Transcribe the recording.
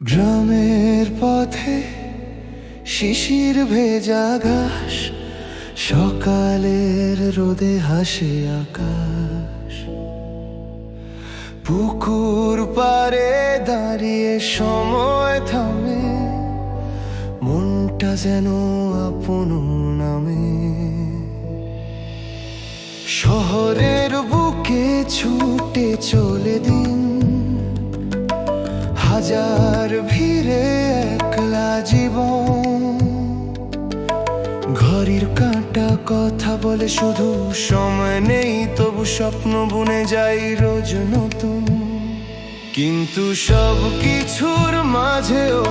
গ্রামের পথে শিশির ভেজা ঘাস, সকালের রোদে হাসে আকাশ। পুকুর পাড়ে দাঁড়িয়ে সময় থামে, মনটা যেন আপন নামে। শহরের বুকে ছুটে চলে দিন, হাজার ভিড়ে একলা জীবন। ঘড়ির কাঁটা কথা বলে শুধু সময় নেই, তবু স্বপ্ন বুনে যাই রোজ নতুন। কিন্তু সব কিছুর মাঝেও